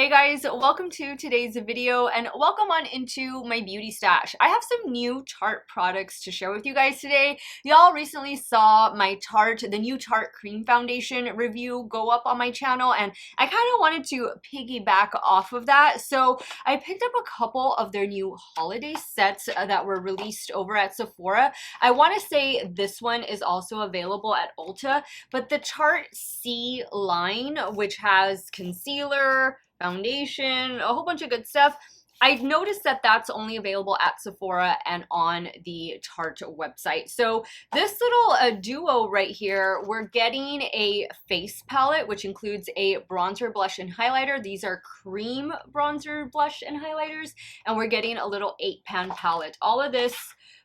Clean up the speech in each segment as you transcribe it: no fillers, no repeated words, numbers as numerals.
Hey guys, welcome to today's video and welcome on into my beauty stash. I have some new Tarte products to share with you guys today. Y'all recently saw my the new Tarte Cream Foundation review go up on my channel, and I kind of wanted to piggyback off of that. So I picked up a couple of their new holiday sets that were released over at Sephora. I want to say this one is also available at Ulta, but the Tarte C line, which has concealer, foundation, a whole bunch of good stuff. I noticed that that's only available at Sephora and on the Tarte website. So this little duo right here, we're getting a face palette, which includes a bronzer, blush, and highlighter. These are cream bronzer, blush, and highlighters. And we're getting a little 8-pan palette. All of this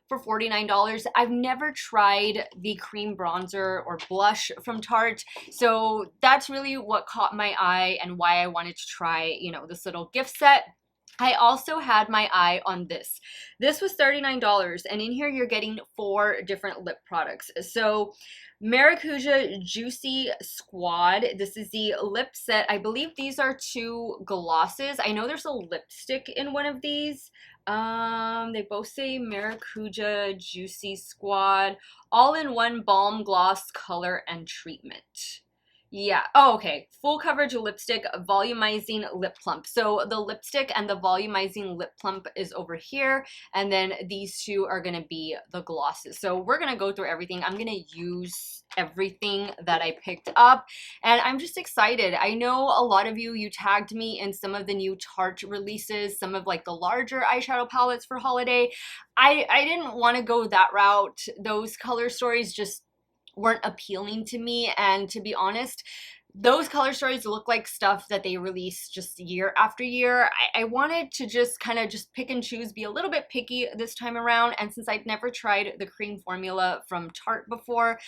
for $49. I've never tried the cream bronzer or blush from Tarte, so that's really what caught my eye and why I wanted to try, this little gift set. I also had my eye on this. This was $39, and in here you're getting 4 different lip products. So Maracuja Juciy Squad. This is the lip set. I believe these are 2 glosses. I know there's a lipstick in one of these. They both say Maracuja Juciy Squad, all-in-one balm gloss color and treatment. Yeah. Oh, okay. Full coverage lipstick, volumizing lip plump. So the lipstick and the volumizing lip plump is over here, and then these 2 are going to be the glosses. So we're going to go through everything. I'm going to use everything that I picked up, and I'm just excited. I know a lot of you tagged me in some of the new Tarte releases, some of like the larger eyeshadow palettes for holiday. I didn't want to go that route. Those color stories just weren't appealing to me, and to be honest, those color stories look like stuff that they release just year after year. I wanted to just kind of pick and choose, be a little bit picky this time around, and since I'd never tried the cream formula from Tarte before,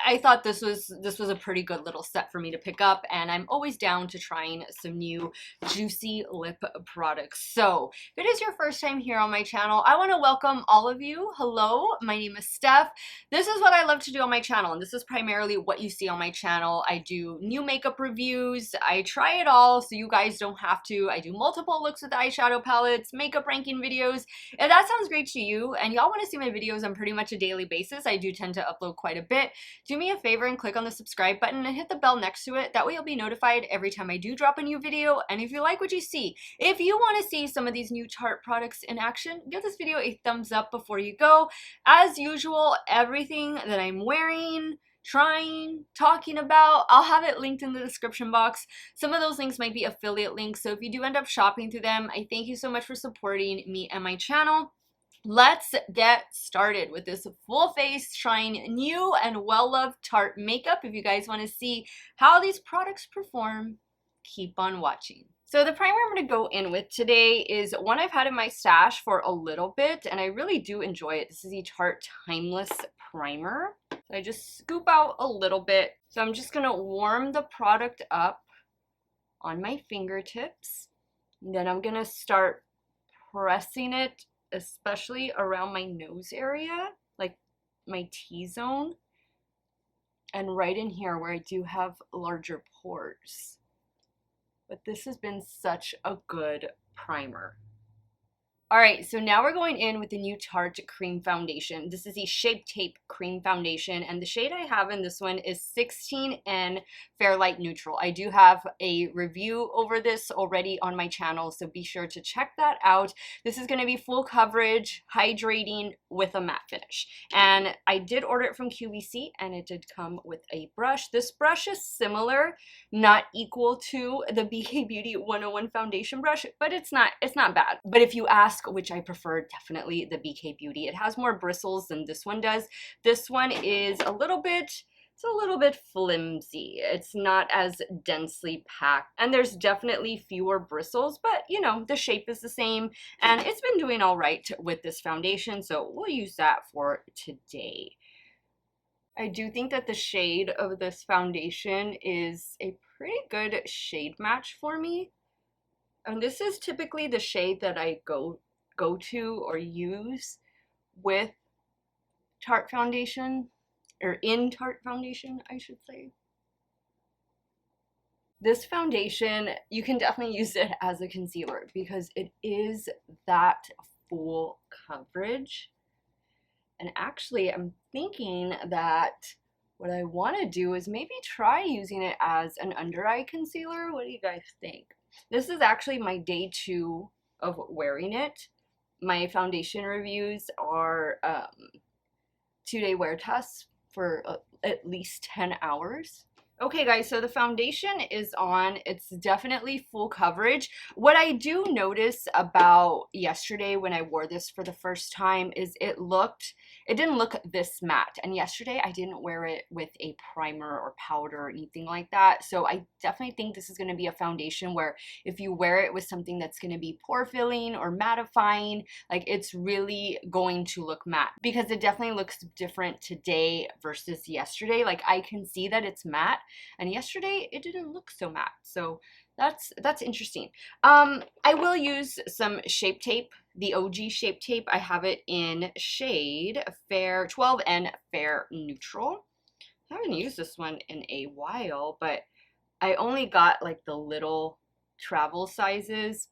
I thought this was a pretty good little set for me to pick up, and I'm always down to trying some new juicy lip products. So if it is your first time here on my channel, I want to welcome all of you. Hello, my name is Steff. This is what I love to do on my channel, and this is primarily what you see on my channel. I do new makeup reviews. I try it all so you guys don't have to. I do multiple looks with eyeshadow palettes, makeup ranking videos. If that sounds great to you and y'all want to see my videos on pretty much a daily basis, I do tend to upload quite a bit. Do me a favor and click on the subscribe button and hit the bell next to it. That way you'll be notified every time I do drop a new video. And if you like what you see, if you want to see some of these new Tarte products in action, give this video a thumbs up before you go. As usual, everything that I'm wearing, trying, talking about, I'll have it linked in the description box. Some of those links might be affiliate links, so if you do end up shopping through them, I thank you so much for supporting me and my channel. Let's get started with this full face trying new and well-loved Tarte makeup. If you guys want to see how these products perform, keep on watching. So the primer I'm going to go in with today is one I've had in my stash for a little bit, and I really do enjoy it. This is the Tarte Timeless Primer. So I just scoop out a little bit. So I'm just going to warm the product up on my fingertips. And then I'm going to start pressing it, especially around my nose area, like my T-zone, and right in here where I do have larger pores. But this has been such a good primer. All right, so now we're going in with the new Tarte Cream Foundation. This is the Shape Tape Cream Foundation, and the shade I have in this one is 16N Fair Light Neutral. I do have a review over this already on my channel, so be sure to check that out. This is going to be full coverage, hydrating with a matte finish. And I did order it from QVC, and it did come with a brush. This brush is similar, not equal to the BK Beauty 101 foundation brush, but it's not bad. But if you ask which I prefer, definitely the BK Beauty. It has more bristles than this one does. This one is a little bit flimsy. It's not as densely packed, and there's definitely fewer bristles, but the shape is the same, and it's been doing all right with this foundation, so we'll use that for today. I do think that the shade of this foundation is a pretty good shade match for me. And this is typically the shade that I go to or use with Tarte foundation, or in Tarte foundation, I should say. This foundation, you can definitely use it as a concealer because it is that full coverage. And actually, I'm thinking that what I want to do is maybe try using it as an under eye concealer. What do you guys think? This is actually my day 2 of wearing it. My foundation reviews are 2-day wear tests for at least 10 hours. Okay guys, so the foundation is on. It's definitely full coverage. What I do notice about yesterday when I wore this for the first time is it didn't look this matte. And yesterday I didn't wear it with a primer or powder or anything like that. So I definitely think this is going to be a foundation where if you wear it with something that's going to be pore filling or mattifying, like it's really going to look matte, because it definitely looks different today versus yesterday. Like I can see that it's matte, and yesterday it didn't look so matte. So that's interesting. I will use some Shape Tape, the OG Shape Tape. I have it in shade Fair 12 and Fair Neutral. I haven't used this one in a while, but I only got like the little travel sizes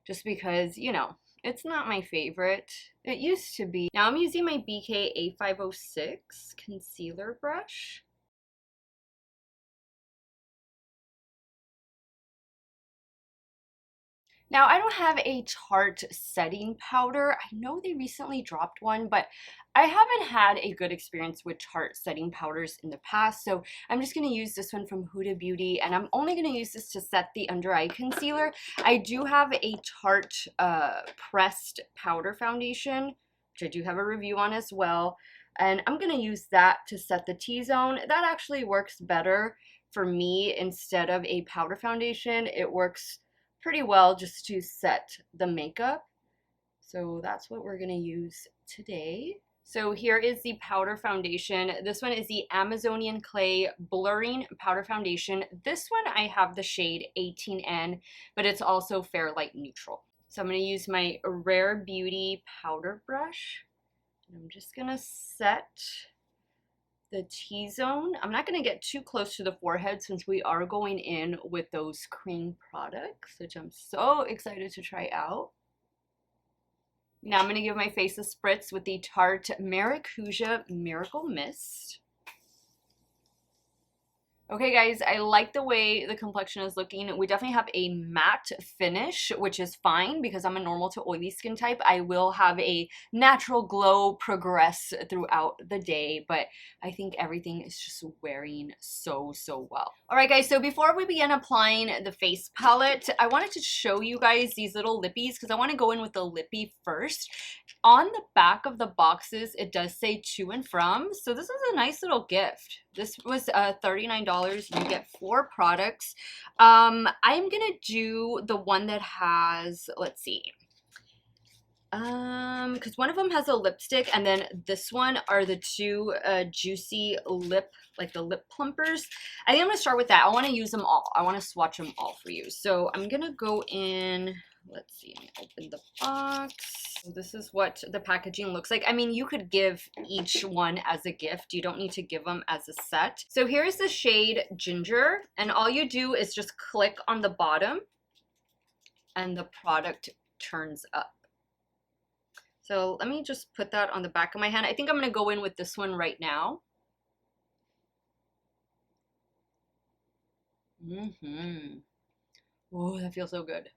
just because, you know, it's not my favorite. It used to be. Now I'm using my BK A506 concealer brush. Now, I don't have a Tarte setting powder. I know they recently dropped one, but I haven't had a good experience with Tarte setting powders in the past, so I'm just going to use this one from Huda Beauty, and I'm only going to use this to set the under eye concealer. I do have a Tarte pressed powder foundation, which I do have a review on as well, and I'm going to use that to set the T-zone. That actually works better for me instead of a powder foundation. It works pretty well just to set the makeup. So that's what we're gonna use today. So here is the powder foundation. This one is the Amazonian Clay Blurring Powder Foundation. This one I have the shade 18N, but it's also Fair Light Neutral. So I'm gonna use my Rare Beauty powder brush. I'm just gonna set the T-zone. I'm not going to get too close to the forehead since we are going in with those cream products, which I'm so excited to try out. Now I'm going to give my face a spritz with the Tarte Maracuja Miracle Mist. Okay guys, I like the way the complexion is looking. We definitely have a matte finish, which is fine because I'm a normal to oily skin type. I will have a natural glow progress throughout the day, but I think everything is just wearing so well. Alright guys, so before we begin applying the face palette, I wanted to show you guys these little lippies because I want to go in with the lippy first. On the back of the boxes, it does say to and from, so this is a nice little gift. This was $39. You get 4 products. I'm gonna do the one that has, let's see, because one of them has a lipstick, and then this one are the 2 Juicy lip, like the lip plumpers. I think I'm gonna start with that. I want to use them all. I want to swatch them all for you. So I'm gonna go in. Let's see, open the box. This is what the packaging looks like. I mean, you could give each one as a gift. You don't need to give them as a set. So here's the shade Ginger, and all you do is just click on the bottom and the product turns up. So let me just put that on the back of my hand. I think I'm going to go in with this one right now. Oh, that feels so good.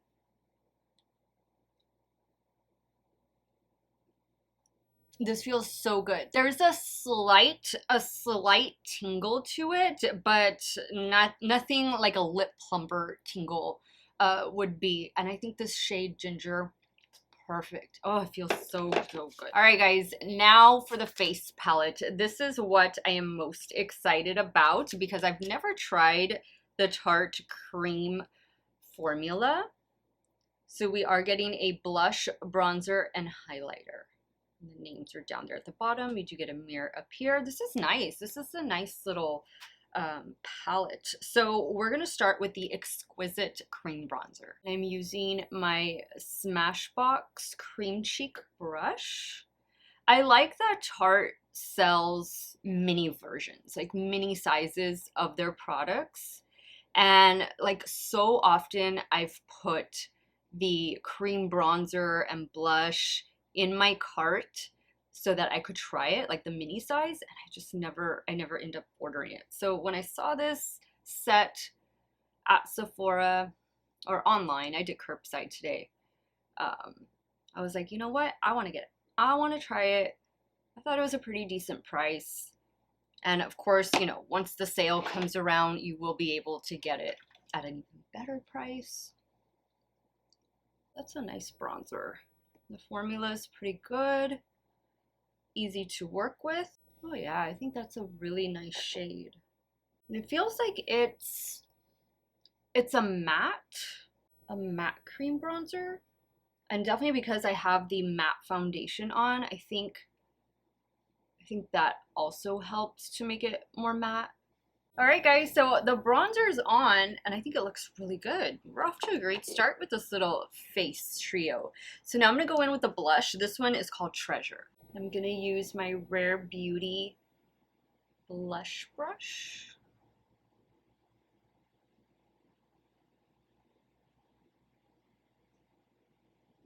This feels so good. There's a slight tingle to it, but nothing like a lip plumper tingle would be. And I think this shade Ginger, perfect. Oh, it feels so good. All right, guys, now for the face palette. This is what I am most excited about because I've never tried the Tarte Cream formula. So we are getting a blush, bronzer, and highlighter. The names are down there at the bottom. You do get a mirror up here. This is nice. This is a nice little palette. So we're going to start with the Exquisite Cream Bronzer. I'm using my Smashbox Cream Cheek brush. I like that Tarte sells mini versions, like mini sizes of their products. And like so often I've put the cream bronzer and blush in my cart so that I could try it, like the mini size, and I never end up ordering it. So when I saw this set at Sephora or online, I did curbside today, I was like, you know what? I want to get it. I want to try it. I thought it was a pretty decent price. And of course, you know, once the sale comes around, you will be able to get it at an even better price. That's a nice bronzer. The formula is pretty good, easy to work with. Oh yeah, I think that's a really nice shade. And it feels like it's a matte cream bronzer. And definitely because I have the matte foundation on, I think that also helps to make it more matte. All right, guys, so the bronzer is on, and I think it looks really good. We're off to a great start with this little face trio. So now I'm gonna go in with the blush. This one is called Treasure. I'm gonna use my Rare Beauty blush brush.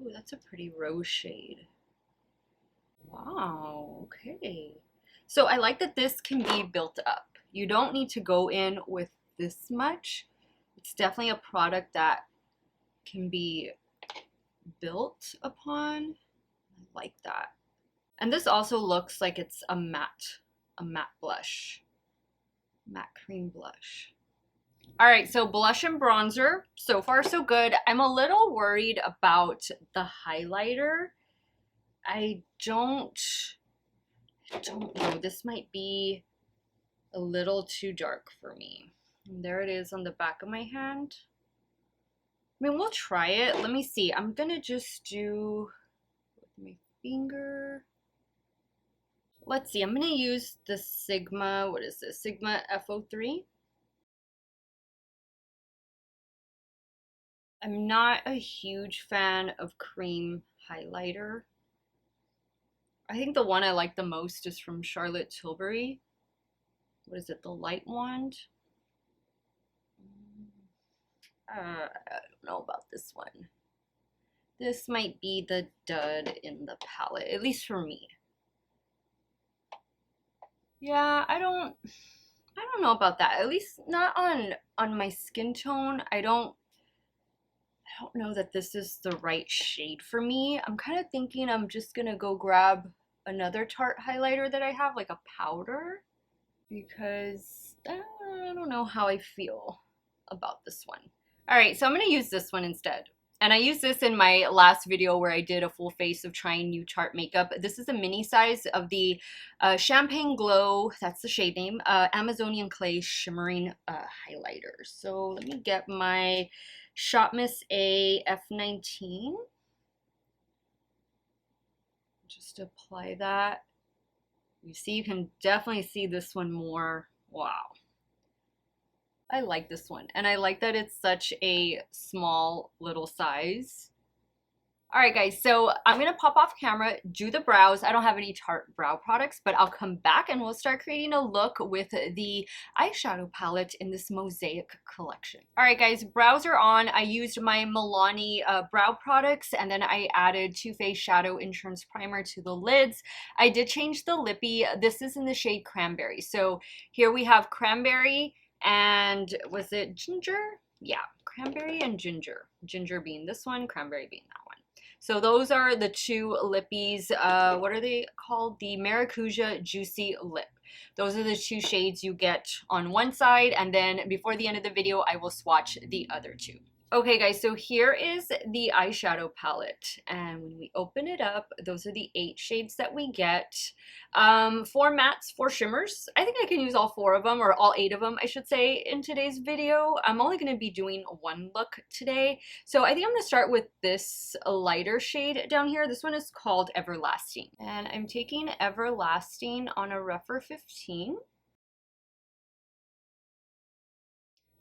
Ooh, that's a pretty rose shade. Wow, okay. So I like that this can be built up. You don't need to go in with this much. It's definitely a product that can be built upon. I like that. And this also looks like it's a matte blush. Matte cream blush. All right, so blush and bronzer, so far so good. I'm a little worried about the highlighter. I don't know, this might be a little too dark for me. And there it is on the back of my hand. I mean, we'll try it. Let me see. I'm gonna just do with my finger. Let's see, I'm gonna use the Sigma, what is this? Sigma F03. I'm not a huge fan of cream highlighter. I think the one I like the most is from Charlotte Tilbury. What is it, the Light Wand? I don't know about this one. This might be the dud in the palette, at least for me. Yeah, I don't know about that. At least not on my skin tone. I don't know that this is the right shade for me. I'm kind of thinking I'm just gonna go grab another Tarte highlighter that I have, like a powder, because I don't know how I feel about this one. All right, so I'm gonna use this one instead. And I used this in my last video where I did a full face of trying new Tarte makeup. This is a mini size of the Champagne Glow, that's the shade name, Amazonian Clay Shimmering Highlighter. So let me get my Shot Miss A F19. Just apply that. You see, you can definitely see this one more. Wow. I like this one, and I like that it's such a small little size. All right, guys, so I'm gonna pop off camera, do the brows. I don't have any Tarte brow products, but I'll come back and we'll start creating a look with the eyeshadow palette in this Mosaic collection. All right, guys, brows are on. I used my Milani brow products, and then I added Too Faced Shadow Insurance Primer to the lids. I did change the lippy. This is in the shade Cranberry. So here we have Cranberry, and was it Ginger? Yeah, Cranberry and Ginger. Ginger being this one, Cranberry being that one. So those are the two lippies. What are they called? The Maracuja Juicy Lip. Those are the two shades you get on one side, and then before the end of the video, I will swatch the other two. Okay, guys, so here is the eyeshadow palette, and when we open it up, those are the 8 shades that we get. 4 mattes, 4 shimmers. I think I can use all 4 of them, or all 8 of them, I should say, in today's video. I'm only going to be doing one look today, so I think I'm going to start with this lighter shade down here. This one is called Everlasting, and I'm taking Everlasting on a Rephr 15.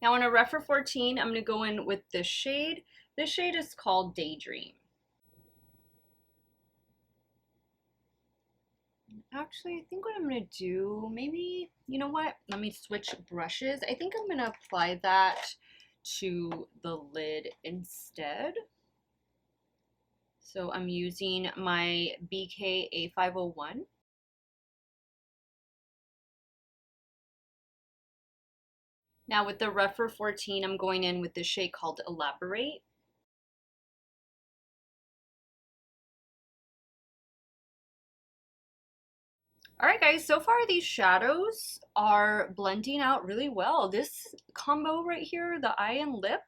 Now on a Rephr 14, I'm going to go in with this shade. This shade is called Daydream. Actually, I think what I'm gonna do, maybe, you know what? Let me switch brushes. I think I'm gonna apply that to the lid instead. So I'm using my BK A501. Now with the Rephr 14, I'm going in with this shade called Elaborate. Alright guys, so far these shadows are blending out really well. This combo right here, the eye and lip,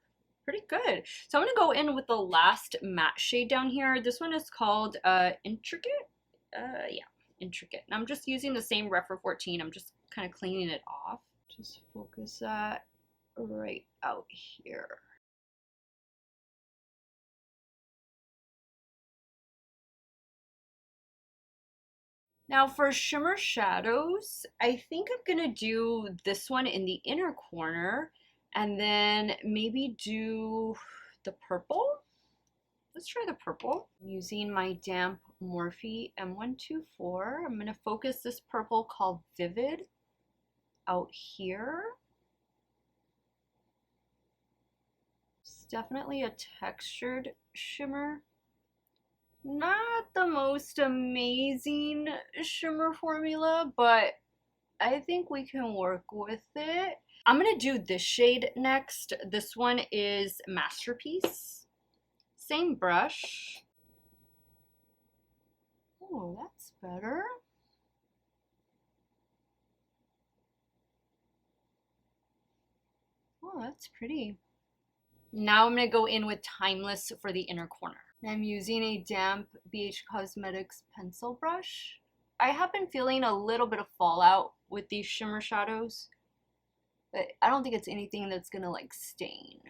pretty good. So I'm going to go in with the last matte shade down here. This one is called Intricate. Yeah, Intricate. And I'm just using the same Rephr 14. I'm just kind of cleaning it off. Just focus that right out here. Now for shimmer shadows, I think I'm gonna do this one in the inner corner and then maybe do the purple. Let's try the purple. Using my damp Morphe M124, I'm gonna focus this purple called Vivid out here. It's definitely a textured shimmer. Not the most amazing shimmer formula, but I think we can work with it. I'm gonna do this shade next. This one is Masterpiece. Same brush. Oh, that's better. Oh, that's pretty. Now I'm gonna go in with Timeless for the inner corner. I'm using a damp BH Cosmetics pencil brush. I have been feeling a little bit of fallout with these shimmer shadows, but I don't think it's anything that's gonna like stain.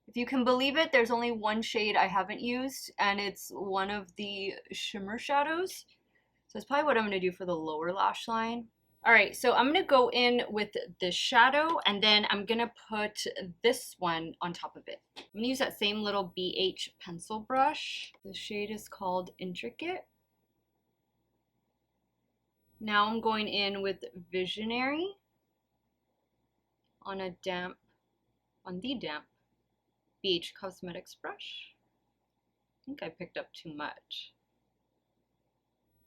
If you can believe it, there's only one shade I haven't used, and it's one of the shimmer shadows. So that's probably what I'm gonna do for the lower lash line. All right, so I'm gonna go in with this shadow and then I'm gonna put this one on top of it. I'm gonna use that same little BH pencil brush. The shade is called Intricate. Now I'm going in with Visionary on the damp BH Cosmetics brush. I think I picked up too much.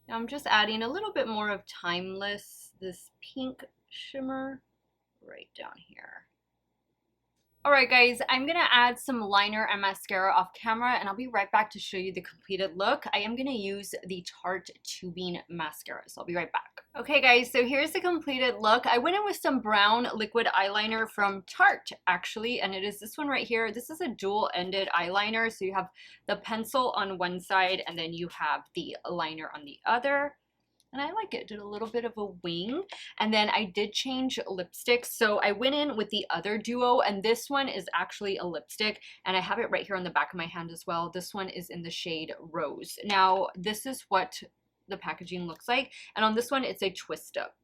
Now I'm just adding a little bit more of Timeless, this pink shimmer right down here. Alright guys, I'm going to add some liner and mascara off camera and I'll be right back to show you the completed look. I am going to use the Tarte Tubing Mascara, so I'll be right back. Okay guys, so here's the completed look. I went in with some brown liquid eyeliner from Tarte actually, and it is this one right here. This is a dual-ended eyeliner, so you have the pencil on one side and then you have the liner on the other. And I like it. Did a little bit of a wing. And then I did change lipsticks. So I went in with the other duo, and this one is actually a lipstick, and I have it right here on the back of my hand as well. This one is in the shade Rose. Now, this is what the packaging looks like. And on this one, it's a twist up.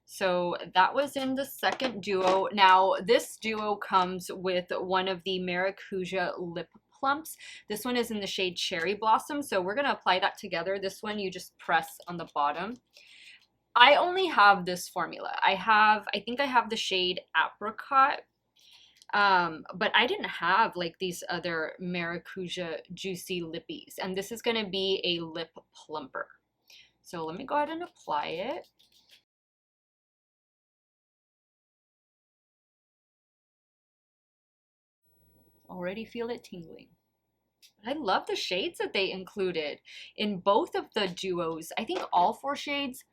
So that was in the second duo. Now, this duo comes with one of the Maracuja lip plumps. This one is in the shade Cherry Blossom, so we're going to apply that together. This one you just press on the bottom. I only have this formula. I think I have the shade Apricot, but I didn't have like these other Maracuja Juicy lippies, and this is going to be a lip plumper. So let me go ahead and apply it. Already feel it tingling. I love the shades that they included in both of the duos. I think all 4 shades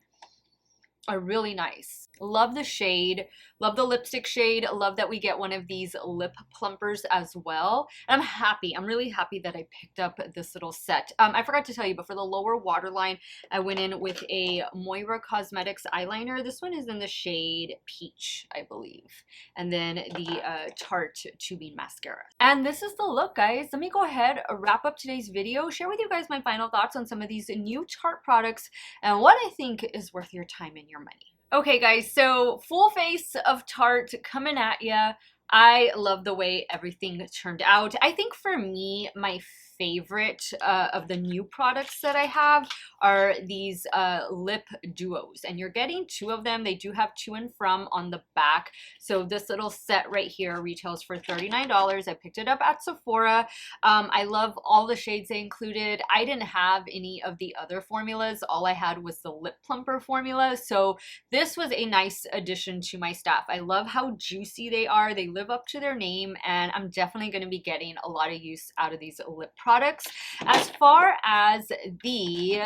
are really nice. Love the shade, love the lipstick shade, love that we get one of these lip plumpers as well. And I'm happy, I'm really happy that I picked up this little set. I forgot to tell you, but for the lower waterline, I went in with a Moira Cosmetics eyeliner. This one is in the shade Peach, I believe. And then the Tarte Tubing Mascara. And this is the look, guys. Let me go ahead, wrap up today's video, share with you guys my final thoughts on some of these new Tarte products and what I think is worth your time and your money. Okay guys, so full face of Tarte coming at ya. I love the way everything turned out. I think for me, my favorite of the new products that I have are these lip duos, and you're getting 2 of them. They do have to and from on the back. So this little set right here retails for $39. I picked it up at Sephora. I love all the shades they included. I didn't have any of the other formulas. All I had was the lip plumper formula. So this was a nice addition to my staff. I love how juicy they are. They live up to their name, and I'm definitely going to be getting a lot of use out of these lip products. As far as the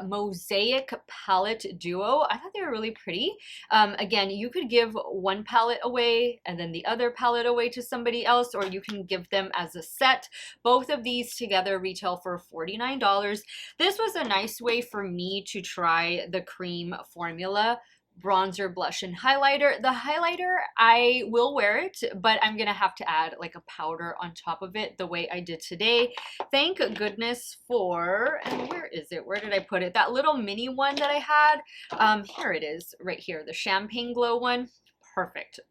Mosaic palette duo, I thought they were really pretty. Again, you could give one palette away and then the other palette away to somebody else, or you can give them as a set. Both of these together retail for $49. This was a nice way for me to try the cream formula bronzer, blush, and highlighter. The highlighter, I will wear it, but I'm gonna have to add like a powder on top of it the way I did today. Thank goodness for, and where is it? Where did I put it? That little mini one that I had. Here it is, right here, the Champagne Glow one.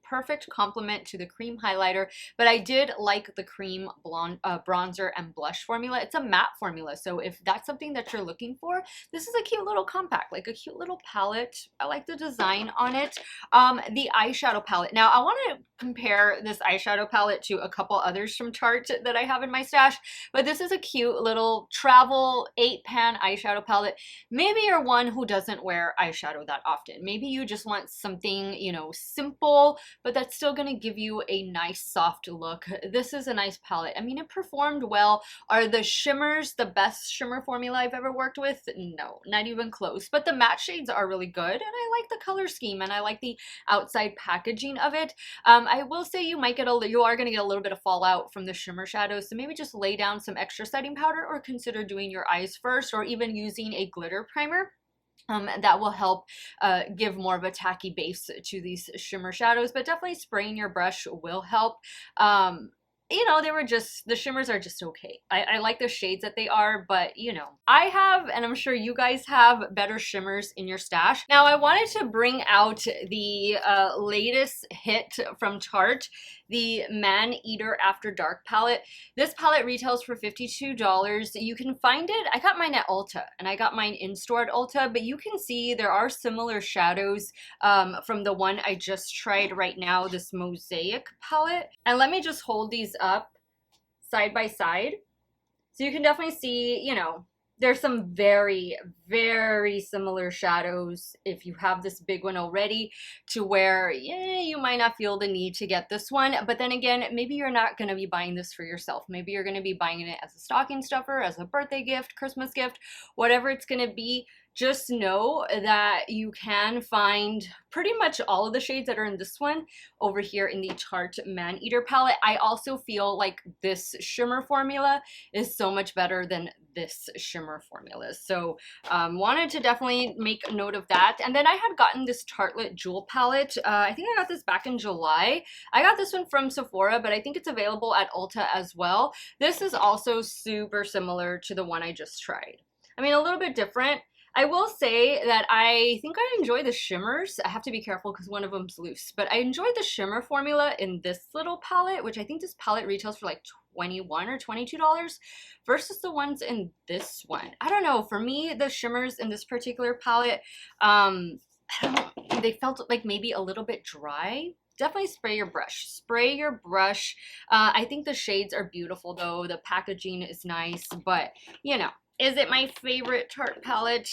Perfect complement to the cream highlighter, but I did like the cream blonde bronzer and blush formula. It's a matte formula, so if that's something that you're looking for, this is a cute little compact, like a cute little palette. I like the design on it. The eyeshadow palette. Now I want to compare this eyeshadow palette to a couple others from Tarte that I have in my stash, but this is a cute little travel 8-pan eyeshadow palette. Maybe you're one who doesn't wear eyeshadow that often. Maybe you just want something, you know, simple, but that's still going to give you a nice soft look. This is a nice palette. I mean, it performed well. Are the shimmers the best shimmer formula I've ever worked with? No, not even close, but the matte shades are really good, and I like the color scheme, and I like the outside packaging of it. I will say you are going to get a little bit of fallout from the shimmer shadows, so maybe just lay down some extra setting powder, or consider doing your eyes first, or even using a glitter primer. That will help give more of a tacky base to these shimmer shadows, but definitely spraying your brush will help. You know, the shimmers are just okay. I like the shades that they are, but you know, I have, and I'm sure you guys have, better shimmers in your stash. Now, I wanted to bring out the latest hit from Tarte, the Man Eater After Dark palette. This palette retails for $52. You can find it, I got mine at Ulta, and I got mine in store at Ulta, but you can see there are similar shadows from the one I just tried right now, this Mosaic palette. And let me just hold these up side by side, so you can definitely see, you know, there's some very similar shadows if you have this big one already, to where, yeah, you might not feel the need to get this one. But then again, maybe you're not going to be buying this for yourself. Maybe you're going to be buying it as a stocking stuffer, as a birthday gift, Christmas gift, whatever it's going to be. Just know that you can find pretty much all of the shades that are in this one over here in the Tarte Man Eater palette. I also feel like this shimmer formula is so much better than this shimmer formula. So wanted to definitely make a note of that. And then I had gotten this Tartelette Jewel palette. I think I got this back in July. I got this one from Sephora, but I think it's available at Ulta as well. This is also super similar to the one I just tried. I mean, a little bit different. I will say that I think I enjoy the shimmers. I have to be careful because one of them's loose, but I enjoyed the shimmer formula in this little palette, which I think this palette retails for like $21 or $22 versus the ones in this one. I don't know, for me, the shimmers in this particular palette, I don't know, they felt like maybe a little bit dry. Definitely spray your brush. Spray your brush. I think the shades are beautiful though. The packaging is nice, but you know, is it my favorite Tarte palette?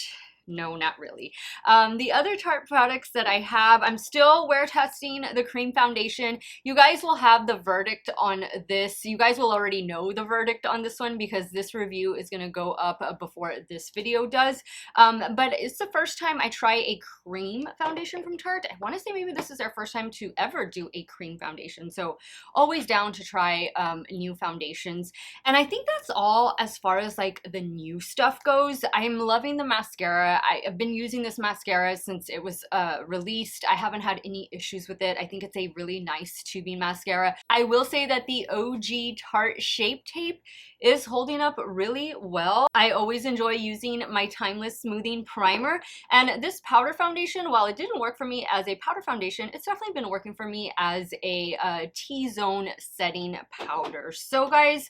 No, not really. The other Tarte products that I have, I'm still wear testing the cream foundation. You guys will have the verdict on this. You guys will already know the verdict on this one because this review is going to go up before this video does. But it's the first time I try a cream foundation from Tarte. I want to say maybe this is their first time to ever do a cream foundation. So always down to try new foundations. And I think that's all as far as like the new stuff goes. I'm loving the mascara. I've been using this mascara since it was released. I haven't had any issues with it. I think it's a really nice tubing mascara. I will say that the OG Tarte Shape Tape is holding up really well. I always enjoy using my Timeless Smoothing Primer, and this powder foundation, while it didn't work for me as a powder foundation, it's definitely been working for me as a T-zone setting powder. So guys,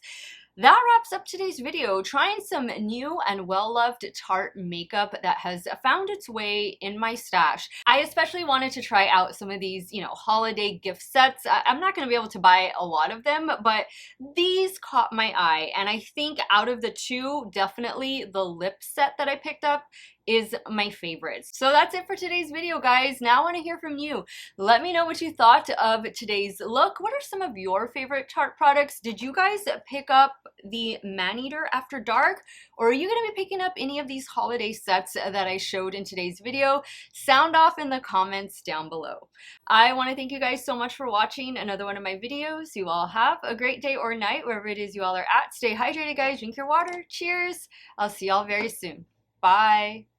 that wraps up today's video, trying some new and well-loved Tarte makeup that has found its way in my stash. I especially wanted to try out some of these, holiday gift sets. I'm not going to be able to buy a lot of them, but these caught my eye, and I think out of the two, definitely the lip set that I picked up is my favorite. So that's it for today's video, guys. Now I want to hear from you. Let me know what you thought of today's look. What are some of your favorite Tarte products? Did you guys pick up the Maneater After Dark, or are you going to be picking up any of these holiday sets that I showed in today's video? Sound off in the comments down below. I want to thank you guys so much for watching another one of my videos. You all have a great day or night wherever it is you all are at. Stay hydrated, guys. Drink your water. Cheers. I'll see y'all very soon. Bye.